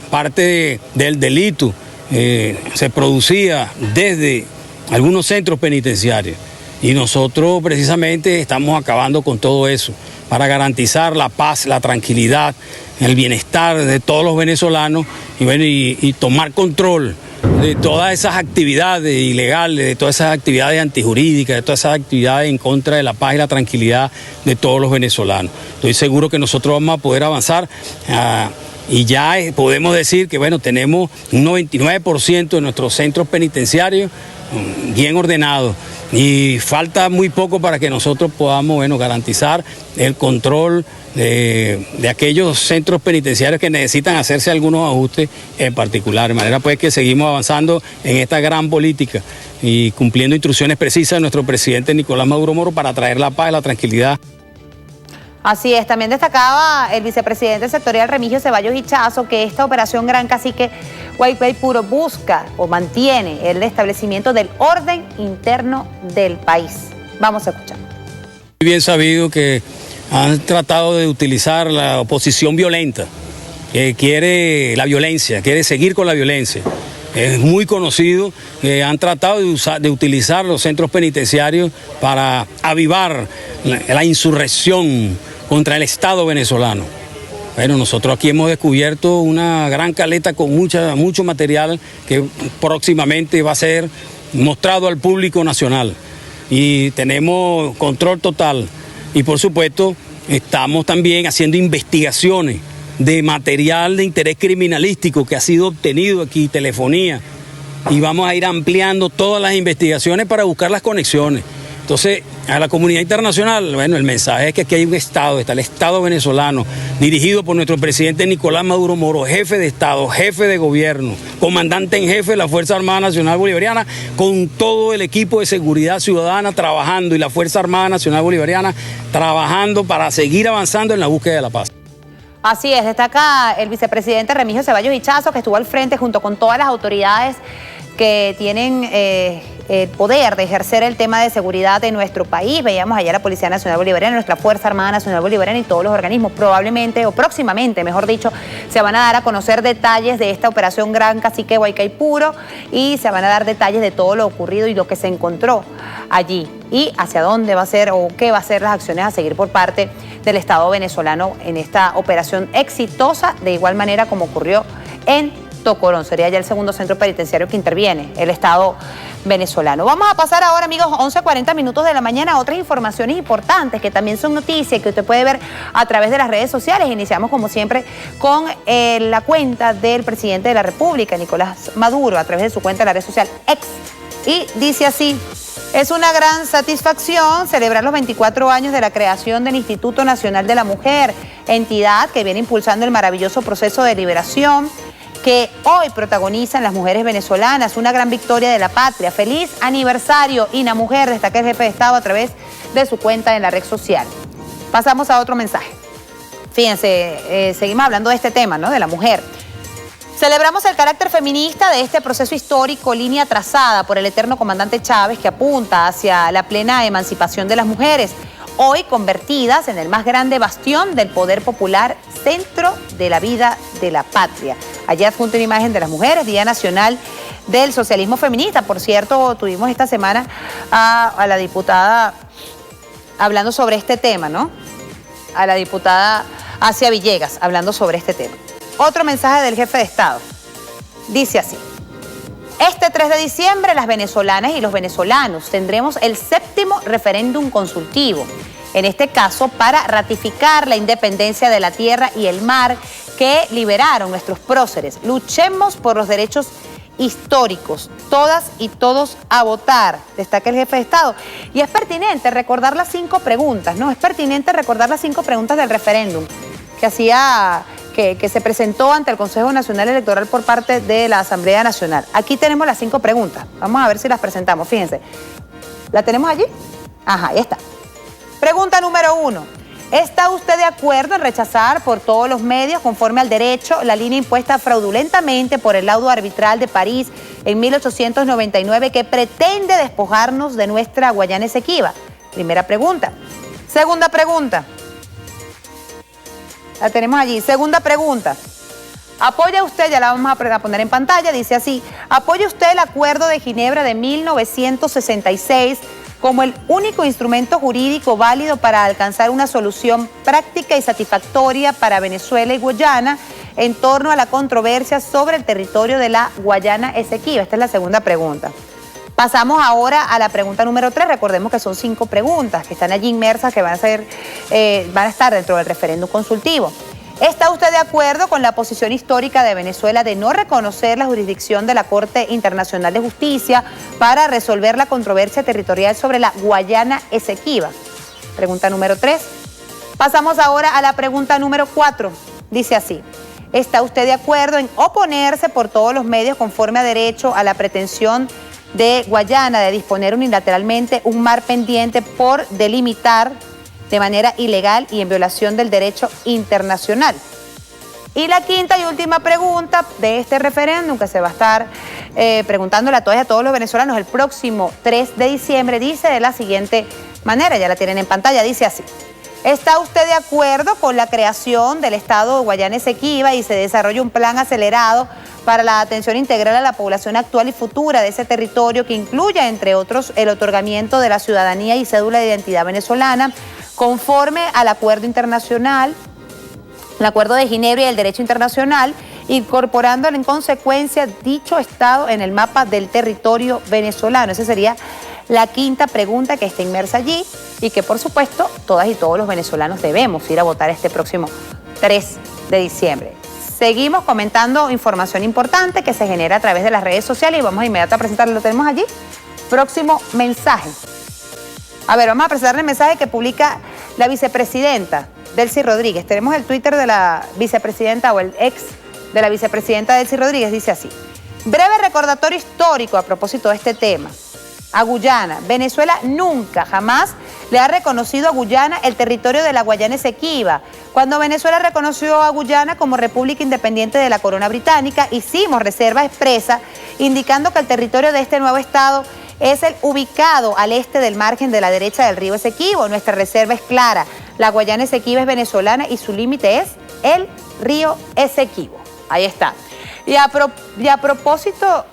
parte del delito se producía desde algunos centros penitenciarios. Y nosotros precisamente estamos acabando con todo eso para garantizar la paz, la tranquilidad, el bienestar de todos los venezolanos y, bueno, y tomar control de todas esas actividades ilegales, de todas esas actividades antijurídicas, de todas esas actividades en contra de la paz y la tranquilidad de todos los venezolanos. Estoy seguro que nosotros vamos a poder avanzar y ya podemos decir que, bueno, tenemos un 99% de nuestros centros penitenciarios bien ordenados. Y falta muy poco para que nosotros podamos, bueno, garantizar el control de aquellos centros penitenciarios que necesitan hacerse algunos ajustes en particular. De manera pues que seguimos avanzando en esta gran política y cumpliendo instrucciones precisas de nuestro presidente Nicolás Maduro Moro para traer la paz y la tranquilidad. Así es, también destacaba el vicepresidente sectorial Remigio Ceballos Hichazo que esta operación Gran Cacique Guaycaipuro busca o mantiene el establecimiento del orden interno del país. Vamos a escuchar. Muy bien sabido que han tratado de utilizar la oposición violenta, que quiere la violencia, quiere seguir con la violencia. Es muy conocido que han tratado de utilizar los centros penitenciarios para avivar la insurrección contra el Estado venezolano. Bueno, nosotros aquí hemos descubierto una gran caleta con mucho material que próximamente va a ser mostrado al público nacional. Y tenemos control total. Y por supuesto, estamos también haciendo investigaciones de material de interés criminalístico que ha sido obtenido aquí, telefonía. Y vamos a ir ampliando todas las investigaciones para buscar las conexiones. Entonces, a la comunidad internacional, bueno, el mensaje es que aquí hay un Estado, está el Estado venezolano, dirigido por nuestro presidente Nicolás Maduro Moro, jefe de Estado, jefe de gobierno, comandante en jefe de la Fuerza Armada Nacional Bolivariana, con todo el equipo de seguridad ciudadana trabajando y la Fuerza Armada Nacional Bolivariana trabajando para seguir avanzando en la búsqueda de la paz. Así es, destaca el vicepresidente Remigio Ceballos Hichazo, que estuvo al frente junto con todas las autoridades que tienen el poder de ejercer el tema de seguridad de nuestro país. Veíamos allá la Policía Nacional Bolivariana, nuestra Fuerza Armada Nacional Bolivariana y todos los organismos. Probablemente, o próximamente, mejor dicho, se van a dar a conocer detalles de esta operación Gran Cacique Guaycaipuro y se van a dar detalles de todo lo ocurrido y lo que se encontró allí y hacia dónde va a ser o qué va a ser las acciones a seguir por parte del Estado venezolano en esta operación exitosa, de igual manera como ocurrió en Tocorón. Sería ya el segundo centro penitenciario que interviene el Estado venezolano. Vamos a pasar ahora, amigos, 11:40 minutos de la mañana a otras informaciones importantes que también son noticias que usted puede ver a través de las redes sociales. Iniciamos, como siempre, con la cuenta del presidente de la República, Nicolás Maduro, a través de su cuenta de la red social X. Y dice así: es una gran satisfacción celebrar los 24 años de la creación del Instituto Nacional de la Mujer, entidad que viene impulsando el maravilloso proceso de liberación que hoy protagonizan las mujeres venezolanas, una gran victoria de la patria. Feliz aniversario, INA Mujer, destaca el jefe de Estado a través de su cuenta en la red social. Pasamos a otro mensaje. Fíjense, seguimos hablando de este tema, ¿no?, de la mujer. Celebramos el carácter feminista de este proceso histórico, línea trazada por el eterno comandante Chávez, que apunta hacia la plena emancipación de las mujeres. hoy convertidas en el más grande bastión del poder popular, centro de la vida de la patria. Allí adjunto una imagen de las mujeres, Día Nacional del Socialismo Feminista. Por cierto, tuvimos esta semana a la diputada hablando sobre este tema, ¿no? A la diputada Asia Villegas hablando sobre este tema. Otro mensaje del jefe de Estado. Dice así: este 3 de diciembre las venezolanas y los venezolanos tendremos el 7º referéndum consultivo, en este caso para ratificar la independencia de la tierra y el mar que liberaron nuestros próceres. Luchemos por los derechos históricos, todas y todos a votar, destaca el jefe de Estado. Y es pertinente recordar las 5 preguntas, ¿no? Es pertinente recordar las 5 preguntas del referéndum que se presentó ante el Consejo Nacional Electoral por parte de la Asamblea Nacional. Aquí tenemos las 5 preguntas. Vamos a ver si las presentamos. Fíjense. ¿La tenemos allí? Ajá, ahí está. Pregunta número 1. ¿Está usted de acuerdo en rechazar por todos los medios, conforme al derecho, la línea impuesta fraudulentamente por el laudo arbitral de París en 1899 que pretende despojarnos de nuestra Guayana Esequiba? Primera pregunta. Segunda pregunta. La tenemos allí. Segunda pregunta. ¿Apoya usted, ya la vamos a poner en pantalla, dice así: ¿apoya usted el Acuerdo de Ginebra de 1966 como el único instrumento jurídico válido para alcanzar una solución práctica y satisfactoria para Venezuela y Guyana en torno a la controversia sobre el territorio de la Guayana Esequiba? Esta es la segunda pregunta. Pasamos ahora a la pregunta número 3. Recordemos que son 5 preguntas que están allí inmersas, que van a estar dentro del referéndum consultivo. ¿Está usted de acuerdo con la posición histórica de Venezuela de no reconocer la jurisdicción de la Corte Internacional de Justicia para resolver la controversia territorial sobre la Guayana Esequiba? Pregunta número 3. Pasamos ahora a la pregunta número 4. Dice así: ¿está usted de acuerdo en oponerse por todos los medios, conforme a derecho, a la pretensión de Guayana de disponer unilateralmente un mar pendiente por delimitar de manera ilegal y en violación del derecho internacional? Y la quinta y última pregunta de este referéndum, que se va a estar preguntándole a todas y a todos los venezolanos el próximo 3 de diciembre, dice de la siguiente manera, ya la tienen en pantalla, dice así: ¿está usted de acuerdo con la creación del Estado de Guayana Esequiba y se desarrolle un plan acelerado para la atención integral a la población actual y futura de ese territorio, que incluya, entre otros, el otorgamiento de la ciudadanía y cédula de identidad venezolana, conforme al acuerdo internacional, el Acuerdo de Ginebra y el derecho internacional, incorporando en consecuencia dicho Estado en el mapa del territorio venezolano? Esa sería la quinta pregunta que está inmersa allí y que, por supuesto, todas y todos los venezolanos debemos ir a votar este próximo 3 de diciembre. Seguimos comentando información importante que se genera a través de las redes sociales y vamos inmediatamente a presentarlo. ¿Lo tenemos allí? Próximo mensaje. A ver, vamos a presentarle el mensaje que publica la vicepresidenta Delcy Rodríguez. Tenemos el Twitter de la vicepresidenta, o el ex de la vicepresidenta Delcy Rodríguez. Dice así: breve recordatorio histórico a propósito de este tema. A Guyana, Venezuela nunca, jamás le ha reconocido a Guyana el territorio de la Guayana Esequiba. Cuando Venezuela reconoció a Guyana como república independiente de la corona británica, hicimos reserva expresa indicando que el territorio de este nuevo estado es el ubicado al este del margen de la derecha del río Esequibo. Nuestra reserva es clara: la Guayana Esequiba es venezolana y su límite es el río Esequibo. Ahí está. Y a propósito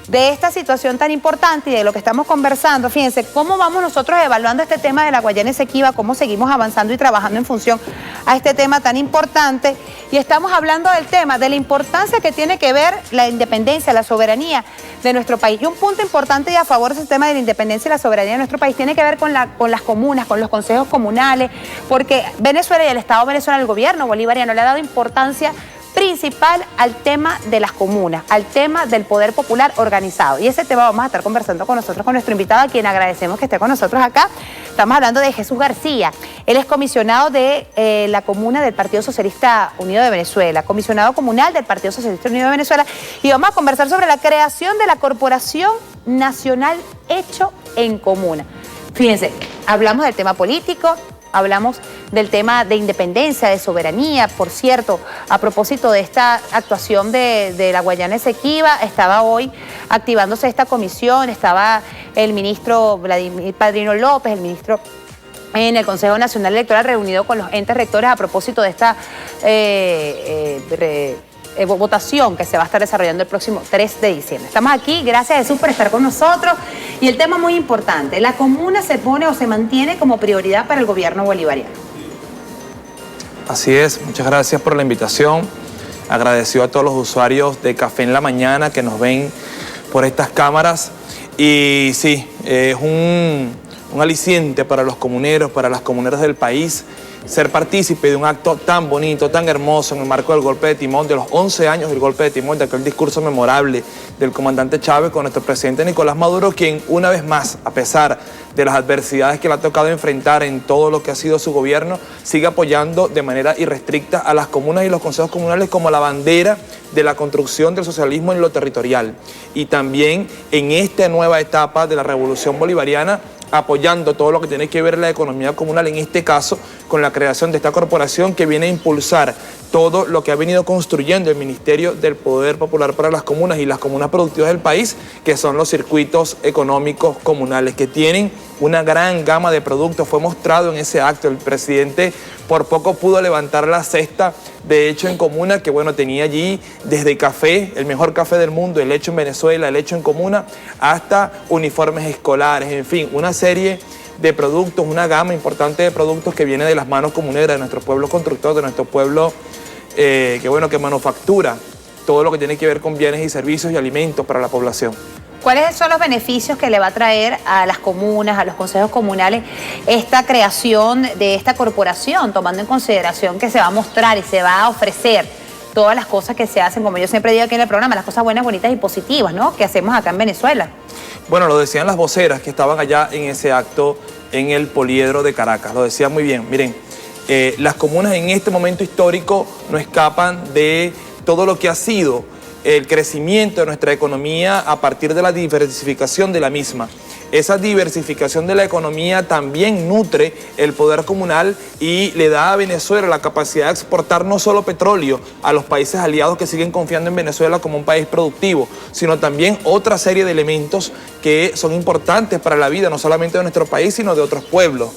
de esta situación tan importante y de lo que estamos conversando, fíjense cómo vamos nosotros evaluando este tema de la Guayana Esequiba, cómo seguimos avanzando y trabajando en función a este tema tan importante. Y estamos hablando del tema, de la importancia que tiene que ver la independencia, la soberanía de nuestro país. Y un punto importante y a favor de ese tema de la independencia y la soberanía de nuestro país tiene que ver con las comunas, con los consejos comunales, porque Venezuela y el Estado venezolano, el gobierno bolivariano, le ha dado importancia principal al tema de las comunas, al tema del poder popular organizado. Y ese tema vamos a estar conversando con nosotros, con nuestro invitado, a quien agradecemos que esté con nosotros acá. Estamos hablando de Jesús García. Él es comisionado de la comuna del Partido Socialista Unido de Venezuela, comisionado comunal del Partido Socialista Unido de Venezuela. Y vamos a conversar sobre la creación de la Corporación Nacional Hecho en Comuna. Fíjense, hablamos del tema político, hablamos del tema de independencia, de soberanía. Por cierto, a propósito de esta actuación de la Guayana Esequiba, estaba hoy activándose esta comisión, estaba el ministro Vladimir Padrino López, el ministro en el Consejo Nacional Electoral reunido con los entes rectores a propósito de esta votación que se va a estar desarrollando el próximo 3 de diciembre. Estamos aquí, gracias Jesús por estar con nosotros. Y el tema muy importante, ¿la comuna se pone o se mantiene como prioridad para el gobierno bolivariano? Así es, muchas gracias por la invitación. Agradecido a todos los usuarios de Café en la Mañana que nos ven por estas cámaras. Y sí, es un aliciente para los comuneros, para las comuneras del país, ser partícipe de un acto tan bonito, tan hermoso en el marco del golpe de timón, de los 11 años del golpe de timón, de aquel discurso memorable del comandante Chávez con nuestro presidente Nicolás Maduro, quien una vez más, a pesar de las adversidades que le ha tocado enfrentar en todo lo que ha sido su gobierno, sigue apoyando de manera irrestricta a las comunas y los consejos comunales como la bandera de la construcción del socialismo en lo territorial. Y también en esta nueva etapa de la revolución bolivariana, apoyando todo lo que tiene que ver la economía comunal, en este caso con la creación de esta corporación que viene a impulsar todo lo que ha venido construyendo el Ministerio del Poder Popular para las comunas y las comunas productivas del país, que son los circuitos económicos comunales, que tienen una gran gama de productos. Fue mostrado en ese acto, el presidente por poco pudo levantar la cesta de Hecho en Comuna, que bueno, tenía allí desde café, el mejor café del mundo, el hecho en Venezuela, el hecho en Comuna, hasta uniformes escolares, en fin, una serie de productos, una gama importante de productos que viene de las manos comuneras, de nuestro pueblo constructor, de nuestro pueblo que manufactura todo lo que tiene que ver con bienes y servicios y alimentos para la población. ¿Cuáles son los beneficios que le va a traer a las comunas, a los consejos comunales, esta creación de esta corporación, tomando en consideración que se va a mostrar y se va a ofrecer todas las cosas que se hacen, como yo siempre digo aquí en el programa, las cosas buenas, bonitas y positivas, ¿no?, que hacemos acá en Venezuela? Bueno, lo decían las voceras que estaban allá en ese acto en el Poliedro de Caracas, lo decían muy bien. Miren, las comunas en este momento histórico no escapan de todo lo que ha sido el crecimiento de nuestra economía a partir de la diversificación de la misma. Esa diversificación de la economía también nutre el poder comunal y le da a Venezuela la capacidad de exportar no solo petróleo a los países aliados que siguen confiando en Venezuela como un país productivo, sino también otra serie de elementos que son importantes para la vida, no solamente de nuestro país, sino de otros pueblos.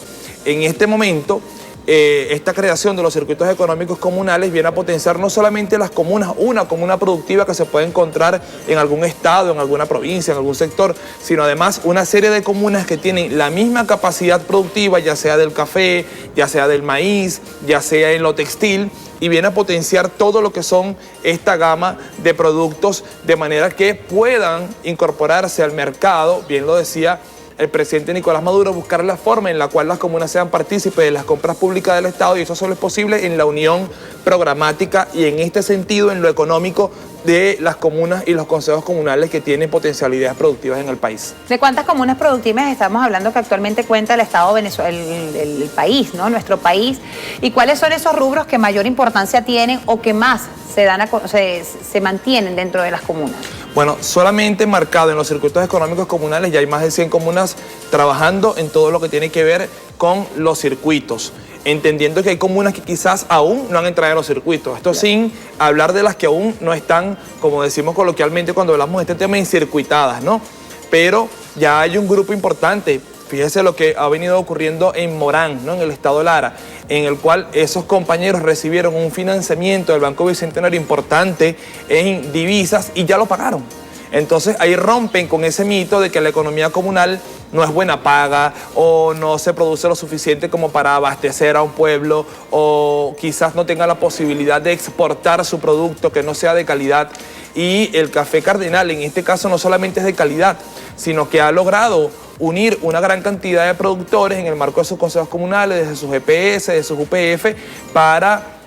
En este momento, esta creación de los circuitos económicos comunales viene a potenciar no solamente las comunas, una comuna productiva que se puede encontrar en algún estado, en alguna provincia, en algún sector, sino además una serie de comunas que tienen la misma capacidad productiva, ya sea del café, ya sea del maíz, ya sea en lo textil, y viene a potenciar todo lo que son esta gama de productos de manera que puedan incorporarse al mercado, bien lo decía el presidente Nicolás Maduro, buscar la forma en la cual las comunas sean partícipes de las compras públicas del Estado, y eso solo es posible en la unión programática y en este sentido en lo económico de las comunas y los consejos comunales que tienen potencialidades productivas en el país. ¿De cuántas comunas productivas estamos hablando que actualmente cuenta el Estado de Venezuela, el país, ¿no?, nuestro país? ¿Y cuáles son esos rubros que mayor importancia tienen o que más se mantienen dentro de las comunas? Bueno, solamente marcado en los circuitos económicos comunales ya hay más de 100 comunas trabajando en todo lo que tiene que ver con los circuitos, entendiendo que hay comunas que quizás aún no han entrado en los circuitos. Esto sin hablar de las que aún no están, como decimos coloquialmente cuando hablamos de este tema, incircuitadas, ¿no? Pero ya hay un grupo importante. Fíjese lo que ha venido ocurriendo en Morán, ¿no?, en el estado Lara, en el cual esos compañeros recibieron un financiamiento del Banco Bicentenario importante en divisas y ya lo pagaron. Entonces ahí rompen con ese mito de que la economía comunal no es buena paga o no se produce lo suficiente como para abastecer a un pueblo o quizás no tenga la posibilidad de exportar su producto que no sea de calidad. Y el café Cardenal en este caso no solamente es de calidad, sino que ha logrado unir una gran cantidad de productores en el marco de sus consejos comunales, desde sus GPS, de sus UPF, para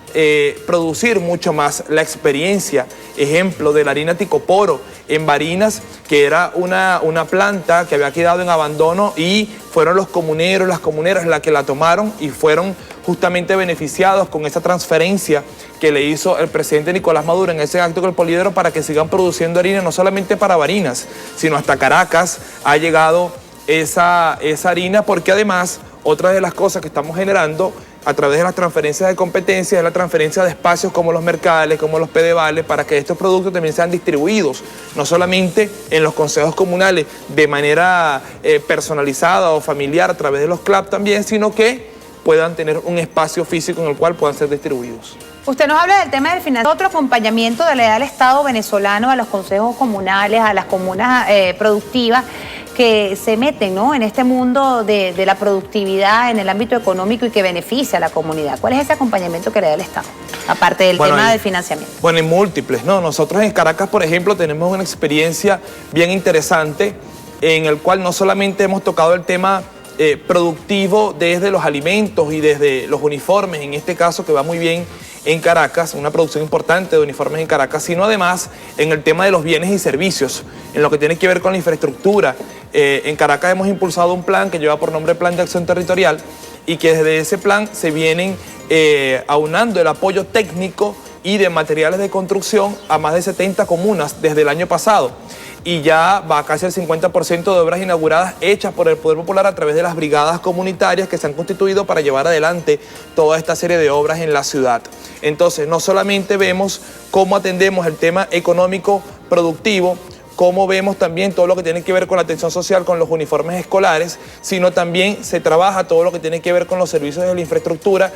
producir mucho más la experiencia. Ejemplo de la harina Ticoporo en Barinas, que era una planta que había quedado en abandono y fueron los comuneros, las comuneras las que la tomaron y fueron justamente beneficiados con esa transferencia que le hizo el presidente Nicolás Maduro en ese acto con el Poliedro para que sigan produciendo harina no solamente para Barinas, sino hasta Caracas ha llegado esa harina, porque además otra de las cosas que estamos generando a través de las transferencias de competencias, de la transferencia de espacios como los mercales, como los pedevales, para que estos productos también sean distribuidos, no solamente en los consejos comunales de manera personalizada o familiar a través de los CLAP también, sino que puedan tener un espacio físico en el cual puedan ser distribuidos. Usted nos habla del tema del financiamiento, otro acompañamiento de la edad del Estado venezolano a los consejos comunales, a las comunas productivas que se meten, ¿no?, en este mundo de la productividad en el ámbito económico y que beneficia a la comunidad. ¿Cuál es ese acompañamiento que le da el Estado? Aparte del tema del financiamiento. Bueno, en múltiples, ¿no? Nosotros en Caracas, por ejemplo, tenemos una experiencia bien interesante en el cual no solamente hemos tocado el tema productivo desde los alimentos y desde los uniformes, en este caso que va muy bien en Caracas, una producción importante de uniformes en Caracas, sino además en el tema de los bienes y servicios, en lo que tiene que ver con la infraestructura. En Caracas hemos impulsado un plan que lleva por nombre Plan de Acción Territorial y que desde ese plan se vienen aunando el apoyo técnico y de materiales de construcción a más de 70 comunas desde el año pasado. Y ya va casi el 50% de obras inauguradas hechas por el Poder Popular a través de las brigadas comunitarias que se han constituido para llevar adelante toda esta serie de obras en la ciudad. Entonces, no solamente vemos cómo atendemos el tema económico productivo, cómo vemos también todo lo que tiene que ver con la atención social, con los uniformes escolares, sino también se trabaja todo lo que tiene que ver con los servicios de la infraestructura,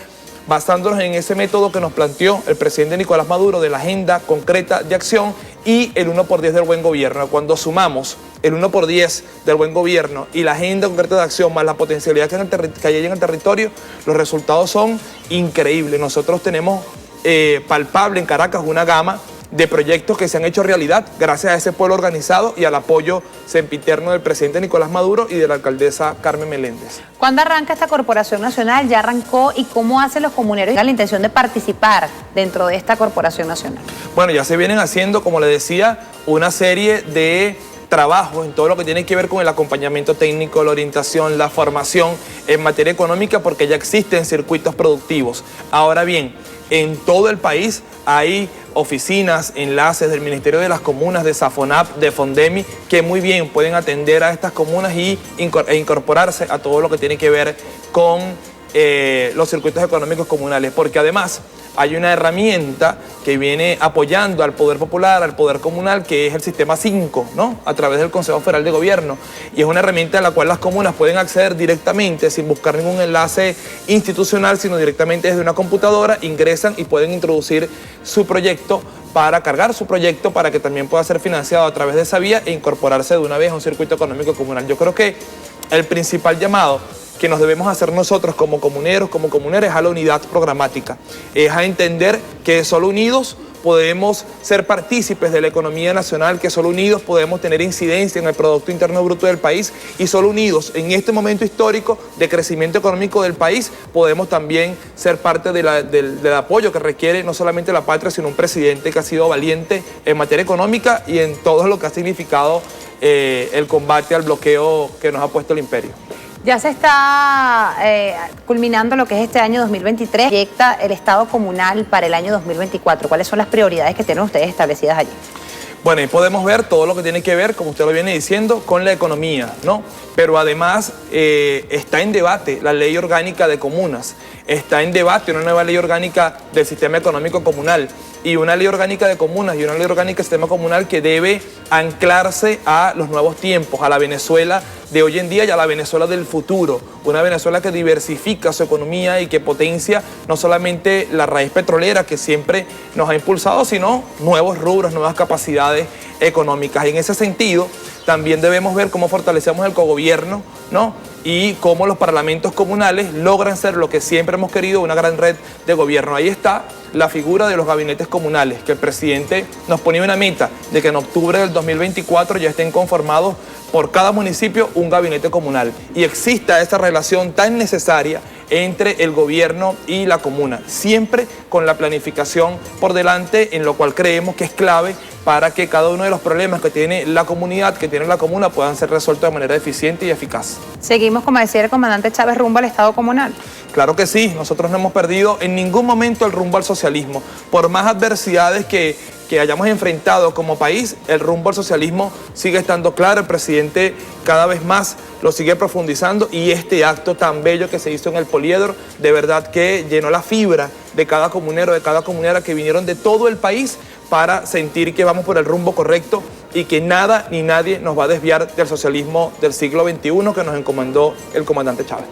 basándonos en ese método que nos planteó el presidente Nicolás Maduro de la agenda concreta de acción y el 1x10 del buen gobierno. Cuando sumamos el 1x10 del buen gobierno y la agenda concreta de acción más la potencialidad que hay en el territorio, los resultados son increíbles. Nosotros tenemos palpable en Caracas una gama de proyectos que se han hecho realidad gracias a ese pueblo organizado y al apoyo sempiterno del presidente Nicolás Maduro y de la alcaldesa Carmen Meléndez. ¿Cuándo arranca esta corporación nacional? ¿Ya arrancó? ¿Y cómo hacen los comuneros la intención de participar dentro de esta corporación nacional? Bueno, ya se vienen haciendo, como le decía, una serie de trabajos en todo lo que tiene que ver con el acompañamiento técnico, la orientación, la formación en materia económica, porque ya existen circuitos productivos. Ahora bien, en todo el país hay oficinas, enlaces del Ministerio de las Comunas, de SAFONAP, de FONDEMI, que muy bien pueden atender a estas comunas e incorporarse a todo lo que tiene que ver con los circuitos económicos comunales, porque además hay una herramienta que viene apoyando al Poder Popular, al Poder Comunal, que es el Sistema 5, ¿no?, a través del Consejo Federal de Gobierno. Y es una herramienta en la cual las comunas pueden acceder directamente, sin buscar ningún enlace institucional, sino directamente desde una computadora, ingresan y pueden introducir su proyecto para cargar su proyecto para que también pueda ser financiado a través de esa vía e incorporarse de una vez a un circuito económico comunal. Yo creo que el principal llamado que nos debemos hacer nosotros como comuneros, como comuneras, a la unidad programática. Es a entender que solo unidos podemos ser partícipes de la economía nacional, que solo unidos podemos tener incidencia en el Producto Interno Bruto del país y solo unidos en este momento histórico de crecimiento económico del país podemos también ser parte del apoyo que requiere no solamente la patria, sino un presidente que ha sido valiente en materia económica y en todo lo que ha significado el combate al bloqueo que nos ha puesto el imperio. Ya se está culminando lo que es este año 2023. Proyecta el Estado comunal para el año 2024. ¿Cuáles son las prioridades que tienen ustedes establecidas allí? Bueno, ahí podemos ver todo lo que tiene que ver, como usted lo viene diciendo, con la economía, ¿no? Pero además está en debate la ley orgánica de comunas, está en debate una nueva ley orgánica del sistema económico comunal y una ley orgánica de comunas y una ley orgánica del sistema comunal que debe anclarse a los nuevos tiempos, a la Venezuela de hoy en día y a la Venezuela del futuro. Una Venezuela que diversifica su economía y que potencia no solamente la raíz petrolera que siempre nos ha impulsado, sino nuevos rubros, nuevas capacidades económicas. Y en ese sentido, también debemos ver cómo fortalecemos el cogobierno, ¿no?, y cómo los parlamentos comunales logran ser lo que siempre hemos querido, una gran red de gobierno. Ahí está la figura de los gabinetes comunales, que el presidente nos ponía una meta de que en octubre del 2024 ya estén conformados por cada municipio un gabinete comunal y exista esa relación tan necesaria entre el gobierno y la comuna, siempre con la planificación por delante, en lo cual creemos que es clave para que cada uno de los problemas que tiene la comunidad, que tiene la comuna, puedan ser resueltos de manera eficiente y eficaz. Seguimos, como decía el comandante Chávez, rumbo al Estado comunal. Claro que sí, nosotros no hemos perdido en ningún momento el rumbo al socialismo, por más adversidades que que hayamos enfrentado como país, el rumbo al socialismo sigue estando claro. El presidente cada vez más lo sigue profundizando y este acto tan bello que se hizo en el Poliedro, de verdad que llenó la fibra de cada comunero, de cada comunera que vinieron de todo el país para sentir que vamos por el rumbo correcto y que nada ni nadie nos va a desviar del socialismo del siglo XXI que nos encomendó el comandante Chávez.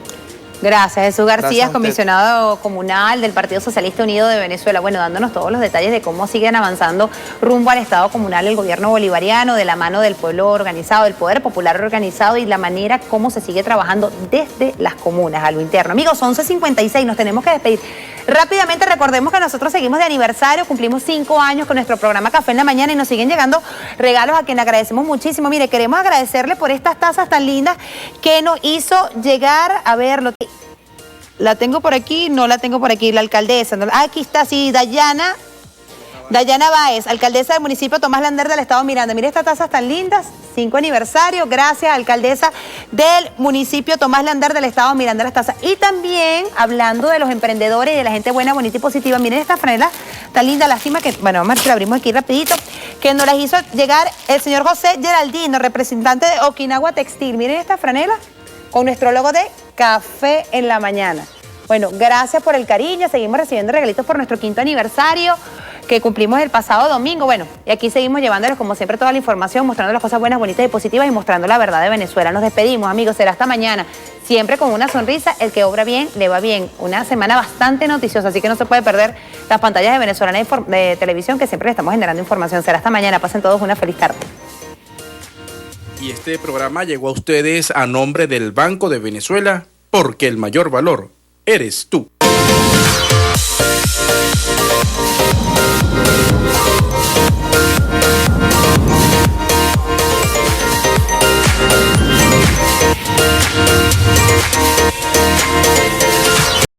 Gracias, Jesús García, Gracias a usted. comisionado comunal del Partido Socialista Unido de Venezuela. Bueno, dándonos todos los detalles de cómo siguen avanzando rumbo al Estado comunal el gobierno bolivariano, de la mano del pueblo organizado, del poder popular organizado y la manera como se sigue trabajando desde las comunas a lo interno. Amigos, 11:56, nos tenemos que despedir. Rápidamente recordemos que nosotros seguimos de aniversario, cumplimos 5 años con nuestro programa Café en la Mañana y nos siguen llegando regalos a quien agradecemos muchísimo. Mire, queremos agradecerle por estas tazas tan lindas que nos hizo llegar, a ver, la tengo por aquí, no la tengo por aquí, la alcaldesa, aquí está, sí, Dayana Báez, alcaldesa del municipio Tomás Lander del estado Miranda. Mire estas tazas tan lindas, 5 aniversario, gracias, alcaldesa del municipio Tomás Lander del estado Miranda, las tazas. Y también, hablando de los emprendedores y de la gente buena, bonita y positiva, miren esta franela tan linda, lástima que, bueno, vamos a ver si la abrimos aquí rapidito, que nos las hizo llegar el señor José Geraldino, representante de Okinawa Textil. Miren esta franela con nuestro logo de Café en la Mañana. Bueno, gracias por el cariño, seguimos recibiendo regalitos por nuestro 5º aniversario que cumplimos el pasado domingo. Bueno, y aquí seguimos llevándoles como siempre toda la información, mostrando las cosas buenas, bonitas y positivas y mostrando la verdad de Venezuela. Nos despedimos, amigos, será hasta mañana. Siempre con una sonrisa, el que obra bien, le va bien. Una semana bastante noticiosa, así que no se puede perder las pantallas de Venezolana de Televisión, que siempre le estamos generando información. Será hasta mañana, pasen todos una feliz tarde. Y este programa llegó a ustedes a nombre del Banco de Venezuela, porque el mayor valor eres tú.